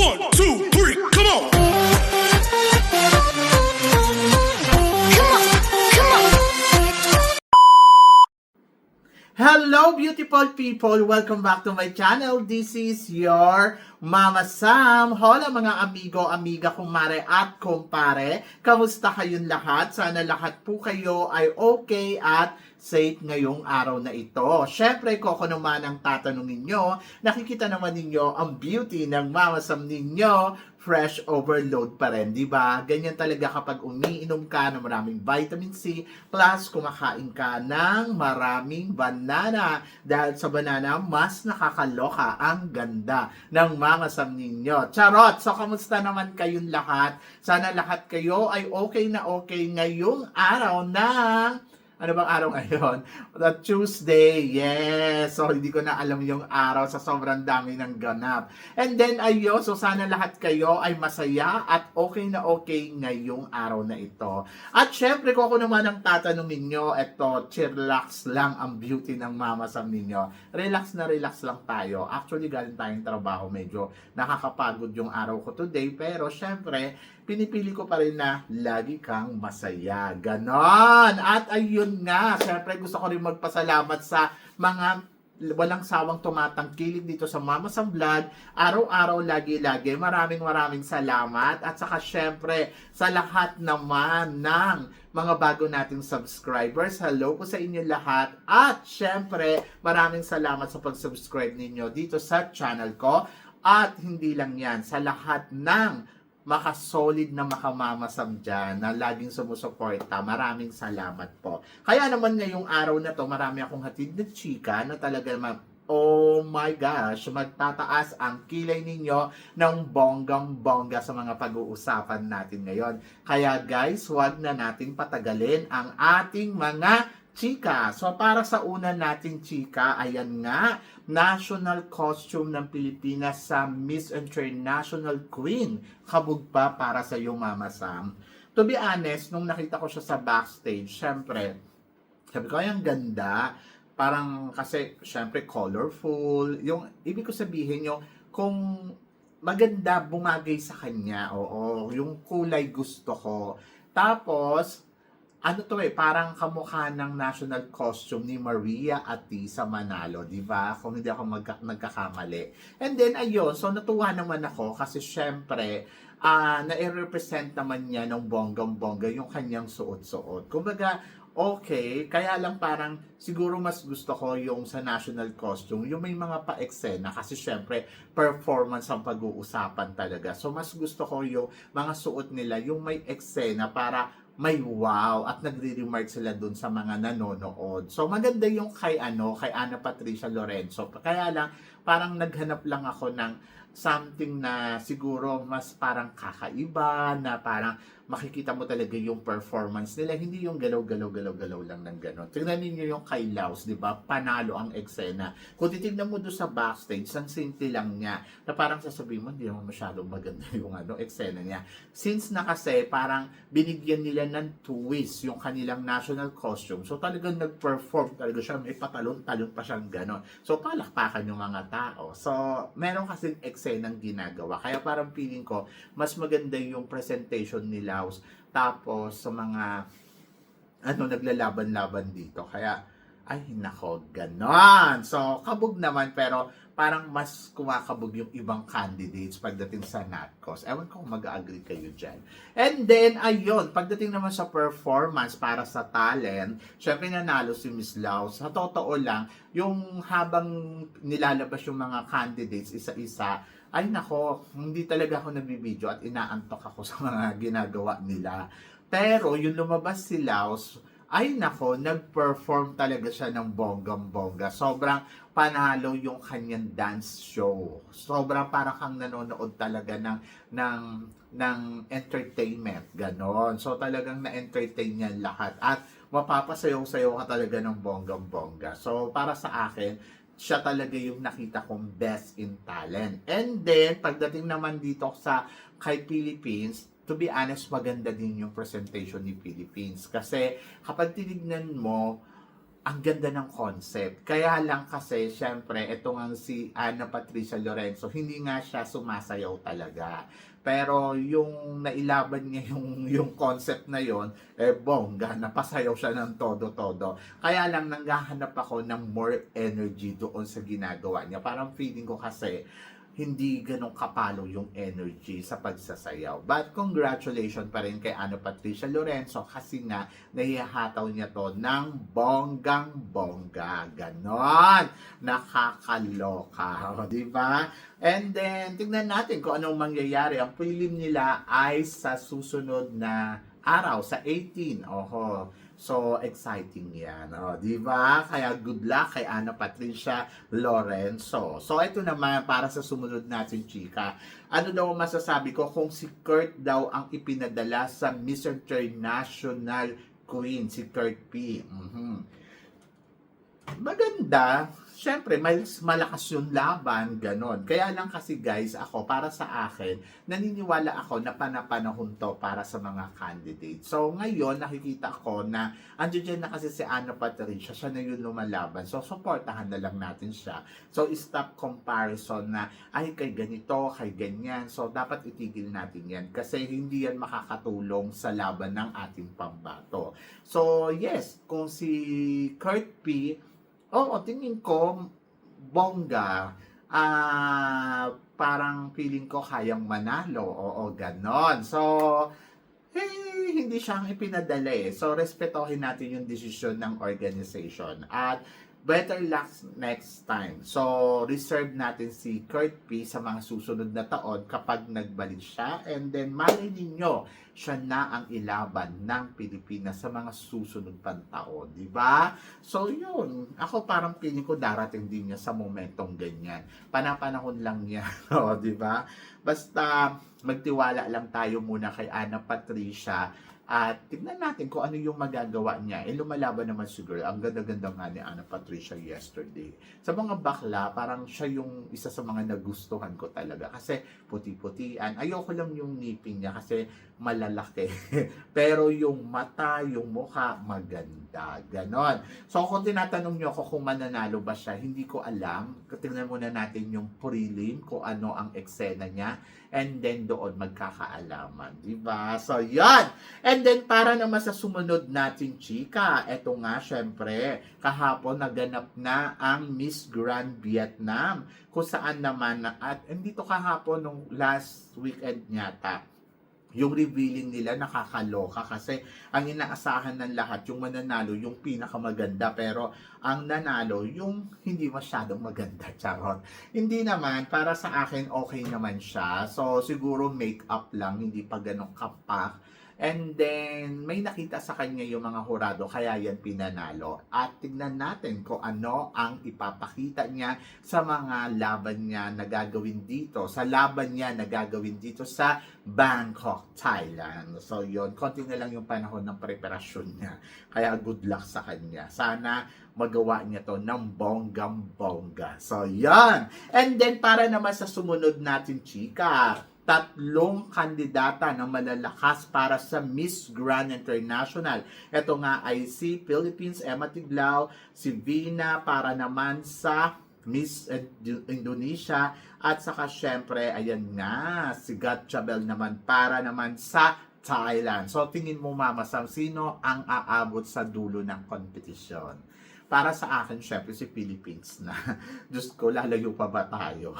1, 2, 3, come on! Hello beautiful people! Welcome back to my channel. This is your Mama Sam. Hola mga amigo, amiga, kumare at kumpare. Kamusta kayong lahat? Sana lahat po kayo ay okay at safe ngayong araw na ito. Syempre, kung ako naman ang tatanungin nyo, nakikita naman ninyo ang beauty ng Mama Sam ninyo, fresh overload pa rin, di ba? Ganyan talaga kapag umiinom ka ng maraming vitamin C, plus kumakain ka ng maraming banana. Dahil sa banana, mas nakakaloka ang ganda ng Mama Sam ninyo. Charot! So, kamusta naman kayong lahat? Sana lahat kayo ay okay na okay ngayong araw ng... Ano bang araw ngayon? The Tuesday, yes. So, hindi ko na alam yung araw sa sobrang dami ng ganap. And then, ayun, so sana lahat kayo ay masaya at okay na okay ngayong araw na ito. At syempre, kung ako naman ang tatanungin nyo, eto, chillax lang ang beauty ng Mama Sam ninyo. Relax na relax lang tayo. Actually, galing tayong trabaho, medyo nakakapagod yung araw ko today. Pero syempre, pinipili ko pa rin na lagi kang masaya. Ganon! At ayun nga, syempre gusto ko rin magpasalamat sa mga walang sawang tumatangkilik dito sa Mama Sam Vlog. Araw-araw, lagi-lagi. Maraming salamat. At saka syempre, sa lahat naman ng mga bago nating subscribers, hello po sa inyo lahat. At syempre, maraming salamat sa pag-subscribe ninyo dito sa channel ko. At hindi lang yan, sa lahat ng makasolid na makamamasam dyan na laging sumusuporta. Maraming salamat po. Kaya naman ngayong araw na to, marami akong hatid na chika na talaga oh my gosh, magtataas ang kilay ninyo ng bonggang-bongga sa mga pag-uusapan natin ngayon. Kaya guys, wag na nating patagalin ang ating mga chika. So para sa una nating chika, ayan nga, national costume ng Pilipinas sa Miss International Queen. Kabog pa para sa iyo, Mama Sam. To be honest, nung nakita ko siya sa backstage, syempre, sabi ko, ay ang ganda. Parang kasi, syempre, colorful. Yung, ibig ko sabihin, yung, kung maganda, bumagay sa kanya, oo, yung kulay gusto ko. Tapos, ano to parang kamukha ng national costume ni Maria Atisa Manalo, di ba? Kung hindi ako nagkakamali. And then, ayun, so natuwa naman ako kasi syempre, na-represent naman niya ng bonggang-bongga yung kanyang suot-suot. Kumbaga, okay, kaya lang parang siguro mas gusto ko yung sa national costume, yung may mga pa-eksena kasi syempre performance ang pag-uusapan talaga. So mas gusto ko yung mga suot nila, yung may eksena para may wow at nagre-remark sila dun sa mga nanonood. So maganda yung kay Ana Patricia Lorenzo. Kaya lang parang naghanap lang ako ng something na siguro mas parang kakaiba, na parang makikita mo talaga yung performance nila, hindi yung galaw-galaw lang ng gano'n. Tingnan niyo yung kay Laos, di ba? Panalo ang eksena. Kung titignan mo doon sa backstage, ang simple lang niya, na parang sasabihin mo, hindi naman masyadong maganda yung eksena niya. Since na kasi, parang binigyan nila ng twist yung kanilang national costume. So talagang nag-perform talaga siya, may patalon-talon pa siyang gano'n. So palakpakan yung mga tao. So meron kasing eksenang ginagawa. Kaya parang feeling ko, mas maganda yung presentation nila. Tapos sa mga naglalaban-laban dito. Kaya ay nako, ganon. So kabog naman, pero parang mas kumakabog yung ibang candidates pagdating sa NATCOS. Ewan ko kung mag-agree kayo dyan. And then, ayun, pagdating naman sa performance para sa talent, syempre nanalo si Miss Laos. Sa totoo lang, yung habang nilalabas yung mga candidates isa-isa, ay nako, hindi talaga ako nagbibideo at inaantok ako sa mga ginagawa nila. Pero yung lumabas si Laos, ay nako, nag-perform talaga siya ng bonggang-bongga. Sobrang panalo yung kanyang dance show. Sobrang parang kang nanonood talaga ng entertainment. Ganon. So talagang na-entertain niya lahat. At mapapasayaw-sayaw ka talaga ng bonggang-bongga. So para sa akin, siya talaga yung nakita kong best in talent. And then, pagdating naman dito sa kay Philippines, to be honest, maganda din yung presentation ni Philippines. Kasi kapag tinignan mo, ang ganda ng concept. Kaya lang kasi, syempre, ito nga si Ana Patricia Lorenzo, hindi nga siya sumasayaw talaga. Pero yung nailaban niya yung concept na yon, bongga, napasayaw siya ng todo-todo. Kaya lang nanghahanap ako ng more energy doon sa ginagawa niya. Parang feeling ko kasi, hindi ganong kapalo yung energy sa pagsasayaw. But congratulations pa rin kay Ana Patricia Lorenzo kasi nga nahihataw niya to ng bonggang-bongga. Ganon. Nakakaloka. O, diba? And then, tignan natin kung anong mangyayari. Ang prelim nila ay sa susunod na araw, sa 18. Oho. So, exciting yan. O, di ba? Kaya good luck kay Ana Patricia Lorenzo. So, ito naman para sa sumunod natin, chika. Ano daw masasabi ko kung si Kurt daw ang ipinadala sa Miss International Queen, si Kurt P. Maganda. Siyempre, malakas yung laban, ganon. Kaya lang kasi guys, ako, para sa akin, naniniwala ako na panapanahon to para sa mga candidates. So, ngayon, nakikita ko na andyan na kasi si Ana Patricia, siya na yung lumalaban. So, supportahan na lang natin siya. So, stop comparison na, ay, kay ganito, kay ganyan. So, dapat itigil natin yan kasi hindi yan makakatulong sa laban ng ating pambato. So, yes, kung si Kurt P, tingin ko, bongga, parang feeling ko kayang manalo, ganon. So, hindi siyang ipinadala eh. So, respetohin natin yung desisyon ng organization. At, better luck next time. So, reserve natin si Kurt P sa mga susunod na taon kapag nagbalik siya. And then, malay ninyo, siya na ang ilaban ng Pilipinas sa mga susunod pang taon. Diba? So, yun. Ako parang piling ko darating din niya sa momentong ganyan. Panapanahon lang niya. O, diba? Basta, magtiwala lang tayo muna kay Ana Patricia. At tignan natin kung ano yung magagawa niya. Lumalaban naman si girl. Ang ganda-ganda nga ni Ana Patricia yesterday. Sa mga bakla, parang siya yung isa sa mga nagustuhan ko talaga. Kasi puti-putian. Ayoko lang yung ngipin niya kasi malalaki. Pero yung mata, yung mukha, maganda. Ganon. So kung tinatanong niyo ako kung mananalo ba siya, hindi ko alam. Tignan muna natin yung prelim, kung ano ang eksena niya. And then doon magkakaalaman. Diba? So yan! And then, para naman sa sumunod natin, chika, eto nga, syempre, kahapon naganap na ang Miss Grand Vietnam. Kung saan naman, at hindi to kahapon, nung last weekend yata, yung revealing nila nakakaloka kasi ang inaasahan ng lahat, yung mananalo, yung pinakamaganda, pero ang nanalo, yung hindi masyadong maganda, charot. Hindi naman, para sa akin, okay naman siya. So, siguro make-up lang, hindi pa ganun kapak. And then, may nakita sa kanya yung mga hurado, kaya yan pinanalo. At tignan natin kung ano ang ipapakita niya sa mga laban niya na gagawin dito. Sa laban niya na gagawin dito sa Bangkok, Thailand. So, yun. Konti na lang yung panahon ng preparasyon niya. Kaya good luck sa kanya. Sana magawa niya to ng bonggang-bongga. So, yan. And then, para naman sa sumunod natin, chika, tatlong kandidata na malalakas para sa Miss Grand International. Ito nga ay si Philippines, Emma Tiglao, si Vina para naman sa Miss Indonesia, at saka syempre, ayan nga, si Gatchabel naman para naman sa Thailand. So, tingin mo, Mama Sam, sino ang aabot sa dulo ng kompetisyon? Para sa akin, syempre, si Philippines na. Diyos ko, lalayo pa ba tayo?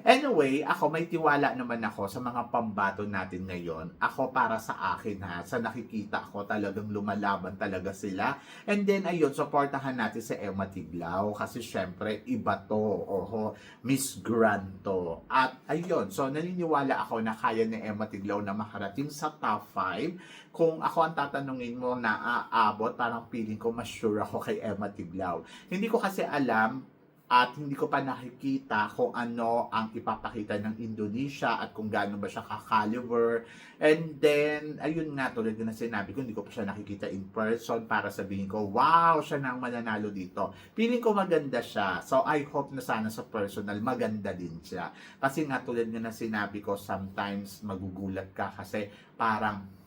Anyway, ako may tiwala naman ako sa mga pambato natin ngayon. Ako para sa akin ha, sa nakikita ko talagang lumalaban talaga sila. And then, ayun, supportahan natin si Emma Tiglao kasi syempre, iba to. Oho, Miss Grand to. At ayun, so naniniwala ako na kaya ni Emma Tiglao na makarating sa top 5. Kung ako ang tatanungin mo na aabot, parang feeling ko mas sure ako kay Emma Tiglao. Hindi ko kasi alam at hindi ko pa nakikita kung ano ang ipapakita ng Indonesia at kung gaano ba siya ka-caliber. And then, ayun nga, tulad na sinabi ko, hindi ko pa siya nakikita in person para sabihin ko, wow, siya na ang mananalo dito. Feeling ko maganda siya. So, I hope na sana sa personal, maganda din siya. Kasi nga, tulad na sinabi ko, sometimes magugulat ka kasi parang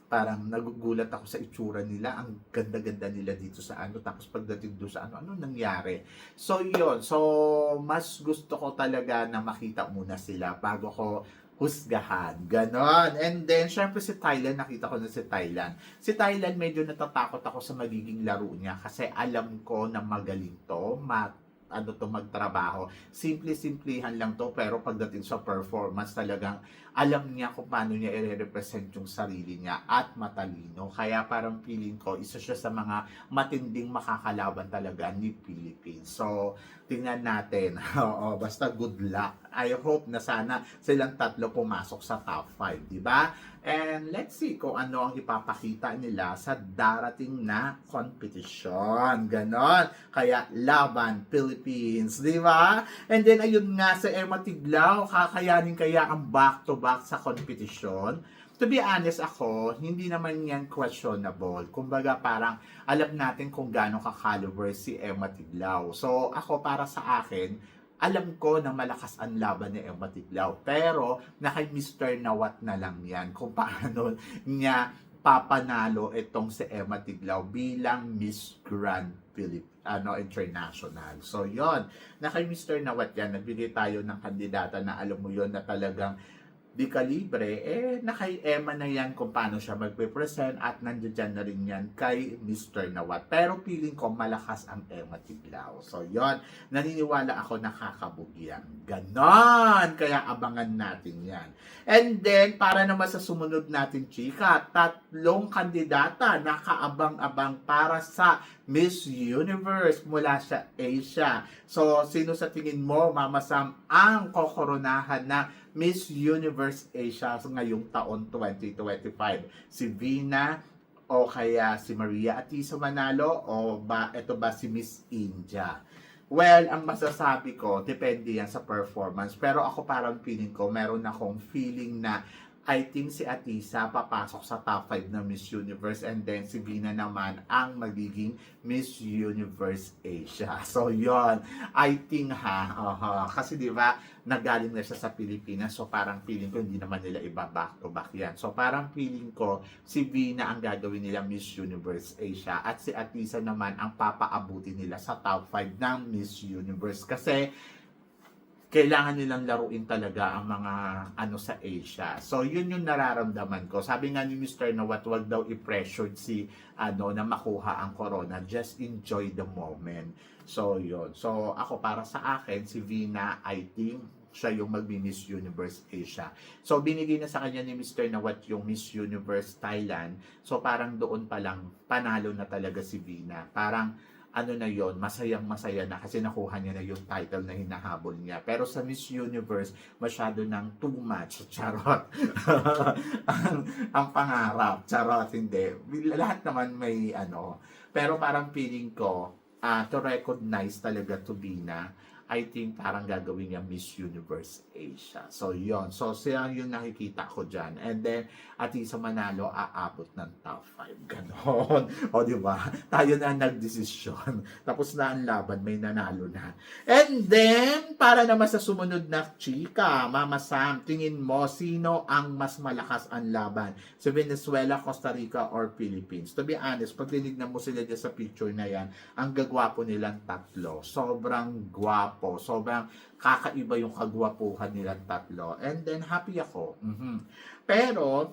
parang nagugulat ako sa itsura nila. Ang ganda-ganda nila dito sa ano. Tapos pagdating doon sa ano nangyari? So, yun. So, mas gusto ko talaga na makita muna sila bago ko husgahan. Ganon. And then, syempre si Thailand, nakita ko na si Thailand. Si Thailand, medyo natatakot ako sa magiging laro niya kasi alam ko na magaling to, magtrabaho. Simple-simplihan lang to, pero pagdating sa performance, talagang alam niya kung paano niya i-represent yung sarili niya at matalino. Kaya parang feeling ko, isa siya sa mga matinding makakalaban talaga ni Philippines. So, tingnan natin. Oo, basta good luck. I hope na sana silang tatlo pumasok sa top 5, di ba? And let's see kung ano ang ipapakita nila sa darating na competition. Ganon. Kaya laban Philippines, di ba? And then ayun nga sa Emma Tiglao, kakayanin kaya ang back-to-back sa competition? To be honest ako, hindi naman yan questionable. Kumbaga parang alam natin kung gaano ka-caliber si Emma Tiglao. So ako para sa akin, alam ko na malakas ang laban ni Emma Tiglao. Pero na kay Mr. Nawat na lang yan kung paano niya papanalo itong si Emma Tiglao bilang Miss Grand International. So yon, na kay Mr. Nawat yan, nagbigay tayo ng kandidata na alam mo yon na talagang di kalibre, na kay Emma na yan kung paano siya magpe-present at nandiyan na rin yan kay Mr. Nawat. Pero feeling ko malakas ang Emma Tiglao. So yon, naniniwala ako nakakabugyan. Ganon! Kaya abangan natin yan. And then, para naman sa sumunod natin, chika, 3 kandidata na kaabang-abang para sa Miss Universe mula sa Asia. So, sino sa tingin mo, Mama Sam, ang kokoronahan na Miss Universe Asia ngayong taon 2025? Si Vina o kaya si Maria Atisa Manalo o ito ba si Miss India? Well, ang masasabi ko, depende yan sa performance. Pero ako parang feeling ko, meron akong feeling na I think si Atisa papasok sa top 5 na Miss Universe and then si Vina naman ang magiging Miss Universe Asia. So yon, I think kasi di ba nagaling na siya sa Pilipinas, so parang feeling ko hindi naman nila iba back to back yan. So parang feeling ko si Vina ang gagawin nila Miss Universe Asia at si Atisa naman ang papaabuti nila sa top 5 ng Miss Universe kasi kailangan nilang laruin talaga ang mga sa Asia. So, yun yung nararamdaman ko. Sabi nga ni Mr. Nawat, wag daw i-pressured si na makuha ang corona. Just enjoy the moment. So, yun. So, ako para sa akin, si Vina, I think, siya yung mag-Miss Universe Asia. So, binigay na sa kanya ni Mr. Nawat yung Miss Universe Thailand. So, parang doon pa lang, panalo na talaga si Vina. Parang, na yon, masayang-masaya na kasi nakuha niya na yung title na hinahabol niya. Pero sa Miss Universe, masyado ng too much. Charot. ang pangarap. Charot, hindi. Lahat naman may Pero parang feeling ko, to recognize talaga to Vina, I think parang gagawin niya Miss Universe Asia. So, yon. So, siya yung nakikita ko dyan. And then, Atisa Manalo, aabot ng top 5. Ganon. O, di ba? Tayo na nagdesisyon. Tapos na ang laban, may nanalo na. And then, para naman sa sumunod na chika, Mama Sam, tingin mo, sino ang mas malakas ang laban? Sa Venezuela, Costa Rica, or Philippines? To be honest, pag tinignan mo sila dyan sa picture na yan, ang gagwapo nilang tatlo. Sobrang gwapo. Sobrang kakaiba yung kagwapuhan nilang tatlo. And then, happy ako. Pero,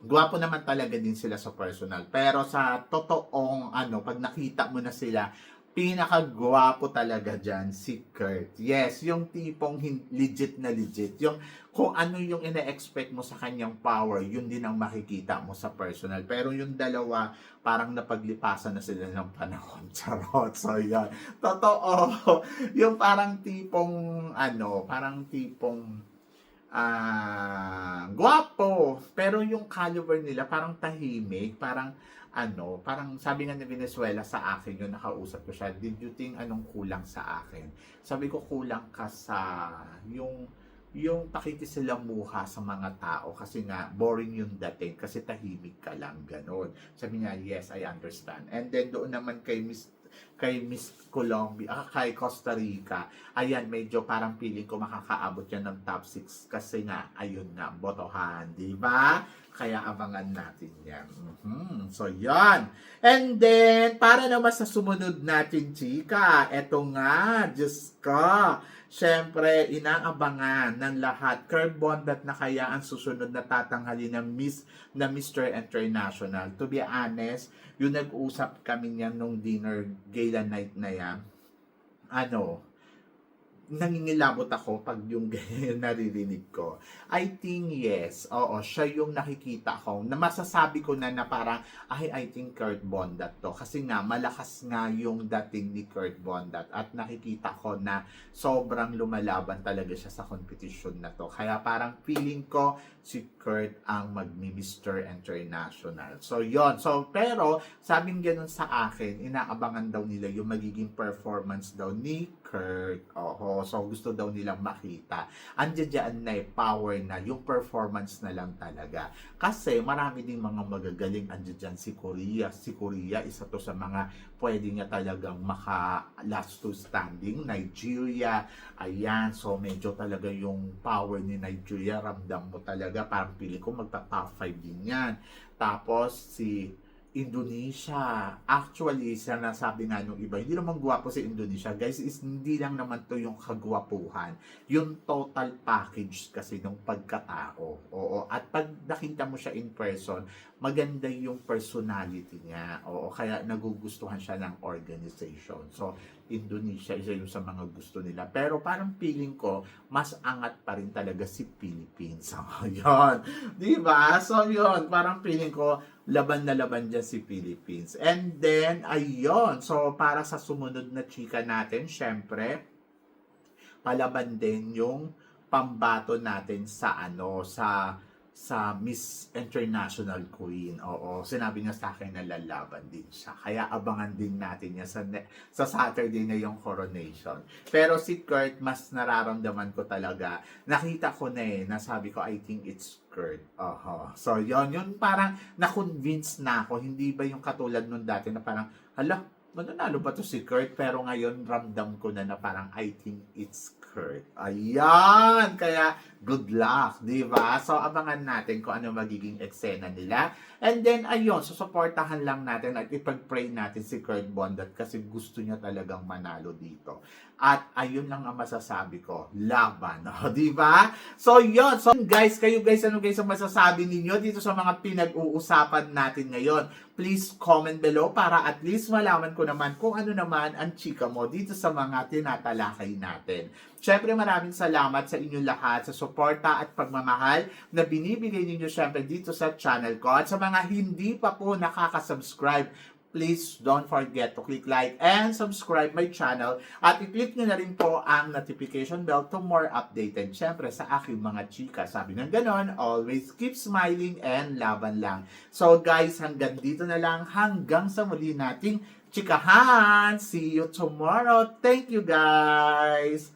gwapo naman talaga din sila sa personal. Pero sa totoong, pag nakita mo na sila, pinakagwapo talaga dyan, si Kurt. Yes, yung tipong legit na legit. Yung kung ano yung ina-expect mo sa kanyang power, yun din ang makikita mo sa personal. Pero yung dalawa, parang napaglipasan na sila ng panahon. Charot. So, yan. Totoo. Yung parang tipong, gwapo. Pero yung caliber nila, parang tahimik, parang sabi nga ni Venezuela sa akin, yung nakausap ko siya, did you think anong kulang sa akin? Sabi ko, kulang ka sa yung pakikisalamuha sa mga tao kasi nga boring yung dating kasi tahimik ka lang, ganon. Sabi niya, yes, I understand. And then doon naman kay kay Miss Colombia, kay Costa Rica. Ayan, medyo parang feeling ko makakaabot yan ng top 6 kasi nga, ayun nga, botohan, di ba? Kaya abangan natin yan. So, yan. And then, para naman sa sumunod natin, chika, eto nga, Diyos ko, syempre, inaabangan ng lahat. Kurt Bondat na kaya ang susunod na tatanghali ng Mr. International. To be honest, yung nag-usap kami niyan nung dinner gala night na yan, nangingilabot ako pag yung ganyan naririnig ko. I think yes, oo, siya yung nakikita ko, na masasabi ko na parang, I think Kurt Bondat to. Kasi nga, malakas nga yung dating ni Kurt Bondat at nakikita ko na sobrang lumalaban talaga siya sa competition na to. Kaya parang feeling ko, si Kurt ang Mr. International. So, yon. So, pero, sabing ganun sa akin, inaabangan daw nila yung magiging performance daw ni Kurt. Oho. So, gusto daw nilang makita. Andiyan na power na, yung performance na lang talaga. Kasi, marami ding mga magagaling andiyan si Korea. Si Korea, isa to sa mga pwede niya talagang last to standing. Nigeria, ayan. So, medyo talaga yung power ni Nigeria, ramdam mo talaga. Parang pili ko magta-top 5 din yan. Tapos, si Indonesia. Actually, sinasabi nga nung iba, hindi naman gwapo si Indonesia. Guys, hindi lang naman to yung kagwapuhan. Yung total package kasi ng pagkatao. Oo. At pag nakita mo siya in person, maganda yung personality niya. Oo. Kaya nagugustuhan siya ng organization. So, Indonesia isa yung sa mga gusto nila. Pero parang feeling ko, mas angat pa rin talaga si Philippines. So, yun. Diba? So, yun. Parang feeling ko, laban na laban dyan si Philippines. And then, ayun. So, para sa sumunod na chika natin, syempre, palaban din yung pambato natin sa sa Miss International Queen. Oo, sinabi niya sa akin na lalaban din siya. Kaya abangan din natin niya sa Saturday na yung coronation. Pero si Kurt, mas nararamdaman ko talaga. Nakita ko na nasabi ko, I think it's Kurt. So, yun parang na-convince na ako. Hindi ba yung katulad nun dati na parang, hala, mananalo ba to si Kurt? Pero ngayon, ramdam ko na parang, I think it's Kurt. Ayan! Kaya, good luck, di ba? So, abangan natin kung ano magiging eksena nila. And then, ayun, susuportahan lang natin at ipag-pray natin si Kurt Bondat kasi gusto niya talagang manalo dito. At ayun lang ang masasabi ko, laban, di ba? So, yun. So, guys, ano ang masasabi ninyo dito sa mga pinag-uusapan natin ngayon? Please comment below para at least malaman ko naman kung ano naman ang chika mo dito sa mga tinatalakay natin. Syempre, maraming salamat sa inyong lahat sa suporta at pagmamahal na binibigay ninyo syempre dito sa channel ko. At sa mga hindi pa po nakaka-subscribe, please don't forget to click like and subscribe my channel at i-click nyo na rin po ang notification bell to more updated syempre sa aking mga chika. Sabi ng ganon, always keep smiling and laban lang. So guys, hanggang dito na lang, hanggang sa muli nating chikahan. See you tomorrow. Thank you guys.